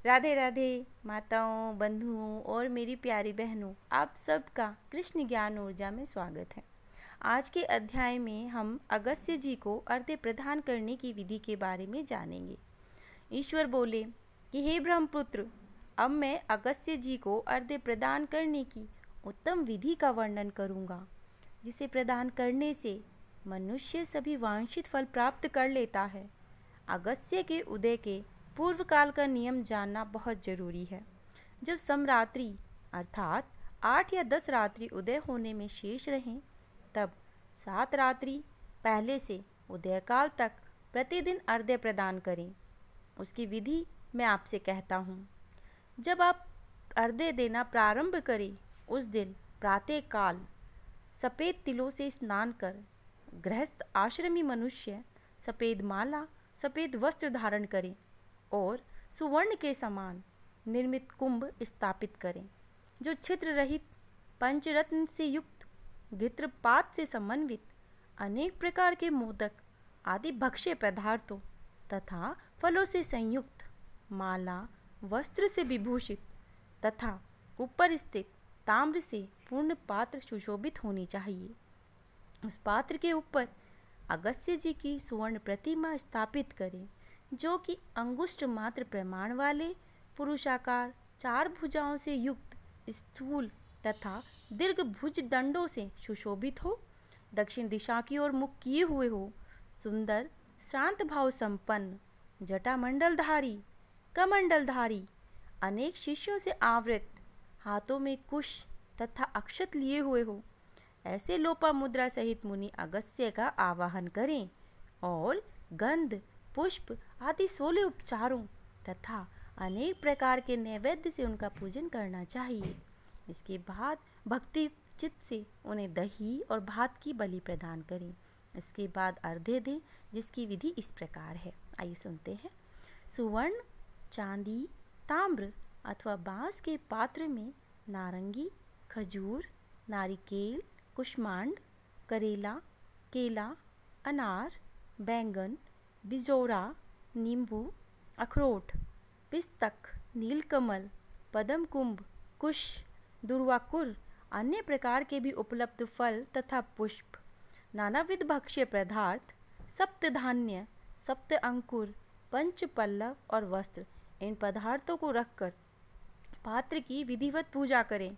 राधे राधे माताओं, बंधुओं और मेरी प्यारी बहनों, आप सबका कृष्ण ज्ञान ऊर्जा में स्वागत है। आज के अध्याय में हम अगस्त्य जी को अर्घ्य प्रदान करने की विधि के बारे में जानेंगे। ईश्वर बोले कि हे ब्रह्मपुत्र, अब मैं अगस्त्य जी को अर्घ्य प्रदान करने की उत्तम विधि का वर्णन करूँगा, जिसे प्रदान करने से मनुष्य सभी वांछित फल प्राप्त कर लेता है। अगस्त्य के उदय के पूर्व काल का नियम जानना बहुत जरूरी है। जब समरात्रि अर्थात 8 या 10 रात्रि उदय होने में शेष रहें, तब 7 रात्रि पहले से उदय काल तक प्रतिदिन अर्घ्य प्रदान करें। उसकी विधि मैं आपसे कहता हूँ। जब आप अर्घ्य देना प्रारंभ करें, उस दिन प्रातः काल सफ़ेद तिलों से स्नान कर गृहस्थ आश्रमी मनुष्य सफ़ेद माला, सफ़ेद वस्त्र धारण करें और सुवर्ण के समान निर्मित कुंभ स्थापित करें, जो छिद्र रहित पंचरत्न से युक्त, घृतपात से समन्वित, अनेक प्रकार के मोदक आदि भक्ष्य पदार्थों तथा फलों से संयुक्त, माला वस्त्र से विभूषित तथा ऊपर स्थित ताम्र से पूर्ण पात्र सुशोभित होनी चाहिए। उस पात्र के ऊपर अगस्त्य जी की सुवर्ण प्रतिमा स्थापित करें, जो कि अंगुष्ठ मात्र प्रमाण वाले पुरुषाकार 4 भुजाओं से युक्त स्थूल तथा दीर्घ भुज दंडों से सुशोभित हो, दक्षिण दिशा की ओर मुख किए हुए हो, सुंदर शांत भाव संपन्न, जटामंडलधारी, कमंडलधारी, अनेक शिष्यों से आवृत, हाथों में कुश तथा अक्षत लिए हुए हो। ऐसे लोपा मुद्रा सहित मुनि अगस्त्य का आवाहन करें और गंध, पुष्प आदि 16 उपचारों तथा अनेक प्रकार के नैवेद्य से उनका पूजन करना चाहिए। इसके बाद भक्ति चित्त से उन्हें दही और भात की बलि प्रदान करें। इसके बाद अर्घ्य दें, जिसकी विधि इस प्रकार है। आइए सुनते हैं। सुवर्ण, चांदी, ताम्र अथवा बांस के पात्र में नारंगी, खजूर, नारिकेल, कुष्मांड, करेला, केला, अनार, बैंगन, बिजोरा, नींबू, अखरोट, पिस्तक, नीलकमल, पद्म कुंभ, कुश, दुर्वाकुर, अन्य प्रकार के भी उपलब्ध फल तथा पुष्प, नानाविध भक्ष्य पदार्थ, सप्त धान्य, सप्त अंकुर, पंच पल्लव और वस्त्र, इन पदार्थों को रखकर पात्र की विधिवत पूजा करें।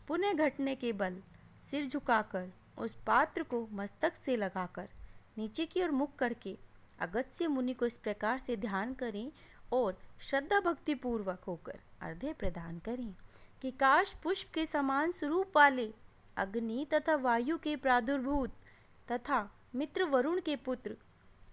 पुनः घटने के बल सिर झुकाकर उस पात्र को मस्तक से लगाकर नीचे की ओर मुख करके अगस्त्य मुनि को इस प्रकार से ध्यान करें और श्रद्धा भक्ति पूर्वक होकर अर्घ्य प्रदान करें कि काश पुष्प के समान स्वरूप वाले अग्नि तथा वायु के प्रादुर्भूत तथा मित्र वरुण के पुत्र,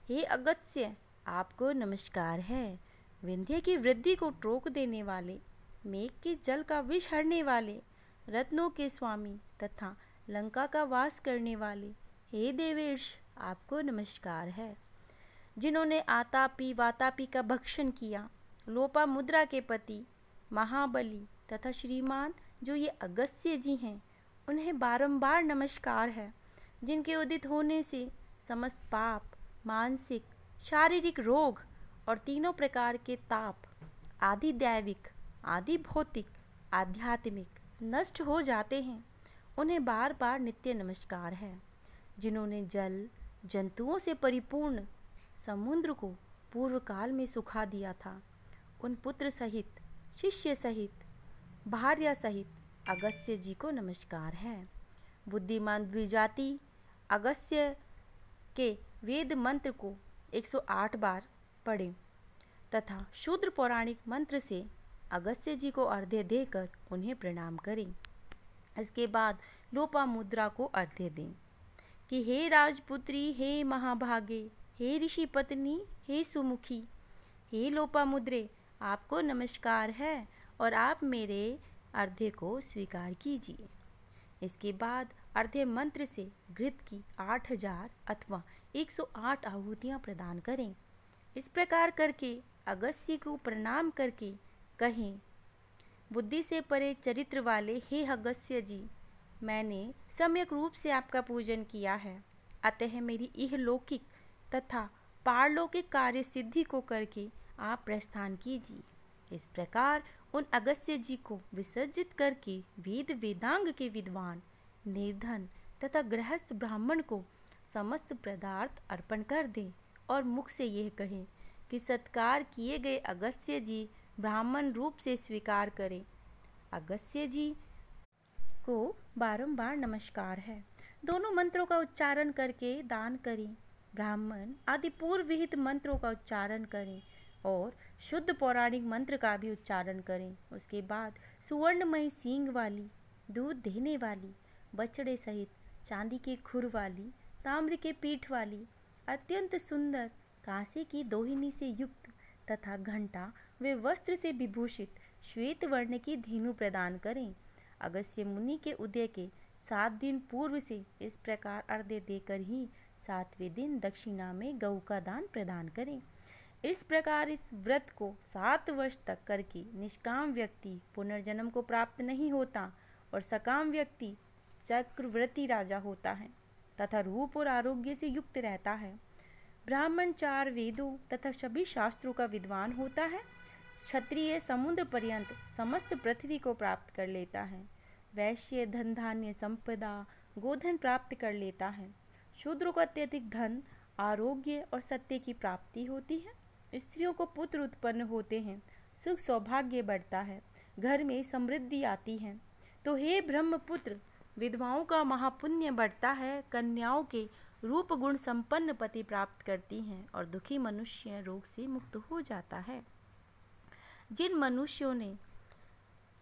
हे अगस्त्य, आपको नमस्कार है। विंध्य की वृद्धि को रोक देने वाले, मेघ के जल का विष हरने वाले, रत्नों के स्वामी तथा लंका का वास करने वाले, हे देवेश, आपको नमस्कार है। जिन्होंने आतापी वातापी का भक्षण किया, लोपा मुद्रा के पति महाबली तथा श्रीमान जो ये अगस्त्य जी हैं, उन्हें बारंबार नमस्कार है। जिनके उदित होने से समस्त पाप, मानसिक, शारीरिक रोग और तीनों प्रकार के ताप, आदि दैविक, आदि भौतिक, आध्यात्मिक नष्ट हो जाते हैं, उन्हें बार बार नित्य नमस्कार है। जिन्होंने जल जंतुओं से परिपूर्ण समुद्र को पूर्व काल में सुखा दिया था, उन पुत्र सहित, शिष्य सहित, भार्या सहित अगस्त्य जी को नमस्कार है। बुद्धिमान द्विजाति अगस्त्य के वेद मंत्र को 108 बार पढ़ें तथा शूद्र पौराणिक मंत्र से अगस्त्य जी को अर्घ्य देकर उन्हें प्रणाम करें। इसके बाद लोपा मुद्रा को अर्घ्य दें कि हे राजपुत्री, हे महाभागे, हे ऋषि पत्नी, हे सुमुखी, हे लोपा मुद्रे, आपको नमस्कार है और आप मेरे अर्घ्य को स्वीकार कीजिए। इसके बाद अर्घ्य मंत्र से घृत की 8000 अथवा 108 आहुतियाँ प्रदान करें। इस प्रकार करके अगस्त्य को प्रणाम करके कहें, बुद्धि से परे चरित्र वाले हे अगस्त्य जी, मैंने सम्यक रूप से आपका पूजन किया है, अतः मेरी इहलौकिक तथा पारलौकिक कार्य सिद्धि को करके आप प्रस्थान कीजिए। इस प्रकार उन अगस्त्य जी को विसर्जित करके वेद वेदांग के विद्वान, निर्धन तथा गृहस्थ ब्राह्मण को समस्त पदार्थ अर्पण कर दें और मुख से यह कहें कि सत्कार किए गए अगस्त्य जी ब्राह्मण रूप से स्वीकार करें। अगस्त्य जी को बारंबार नमस्कार है। दोनों मंत्रों का उच्चारण करके दान करें। ब्राह्मण आदि पूर्व विहित मंत्रों का उच्चारण करें और शुद्ध पौराणिक मंत्र का भी उच्चारण करें। उसके बाद सुवर्णमयी सींग वाली, दूध देने वाली, बछड़े सहित चांदी के खुर वाली, ताम्र के पीठ वाली, अत्यंत सुंदर कांसे की दोहिनी से युक्त तथा घंटा वे वस्त्र से विभूषित श्वेत वर्ण की धेनु प्रदान करें। अगस्त्य मुनि के उदय के 7 दिन पूर्व से इस प्रकार अर्घ्य देकर ही 7वें दिन दक्षिणा में गऊ का दान प्रदान करें। इस प्रकार इस व्रत को 7 वर्ष तक करके निष्काम व्यक्ति पुनर्जन्म को प्राप्त नहीं होता और सकाम व्यक्ति चक्रवर्ती राजा होता है तथा रूप और आरोग्य से युक्त रहता है। ब्राह्मण 4 वेदों तथा सभी शास्त्रों का विद्वान होता है। क्षत्रिय समुद्र पर्यंत समस्त पृथ्वी को प्राप्त कर लेता है। वैश्य धन धान्य संपदा गोधन प्राप्त कर लेता है। शूद्रों को अत्यधिक धन, आरोग्य और सत्य की प्राप्ति होती है। स्त्रियों को पुत्र उत्पन्न होते हैं, सुख सौभाग्य बढ़ता है, घर में समृद्धि आती है। तो हे ब्रह्मपुत्र, विधवाओं का महापुण्य बढ़ता है, कन्याओं के रूप गुण संपन्न पति प्राप्त करती हैं और दुखी मनुष्य रोग से मुक्त हो जाता है। जिन मनुष्यों ने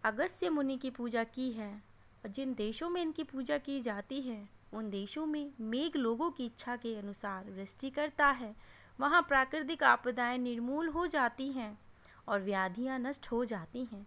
अगस्त्य मुनि की पूजा की है और जिन देशों में इनकी पूजा की जाती है, उन देशों में मेघ लोगों की इच्छा के अनुसार वृष्टि करता है। वहाँ प्राकृतिक आपदाएं निर्मूल हो जाती हैं और व्याधियाँ नष्ट हो जाती हैं।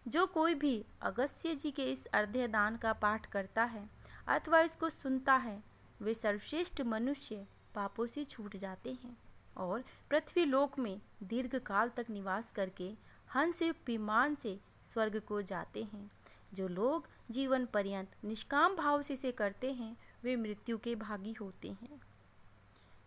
जो कोई भी अगस्त्य जी के इस अर्घ्य दान का पाठ करता है अथवा इसको सुनता है, वे सर्वश्रेष्ठ मनुष्य पापों से छूट जाते हैं और पृथ्वी लोक में दीर्घ काल तक निवास करके हंसयुक्त विमान से स्वर्ग को जाते हैं। जो लोग जीवन पर्यंत निष्काम भाव से इसे करते हैं, वे मृत्यु के भागी होते हैं।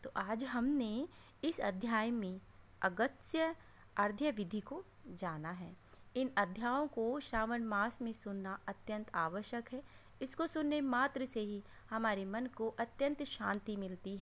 तो आज हमने इस अध्याय में अगस्त्य अर्घ्य विधि को जाना है। इन अध्यायों को श्रावण मास में सुनना अत्यंत आवश्यक है। इसको सुनने मात्र से ही हमारे मन को अत्यंत शांति मिलती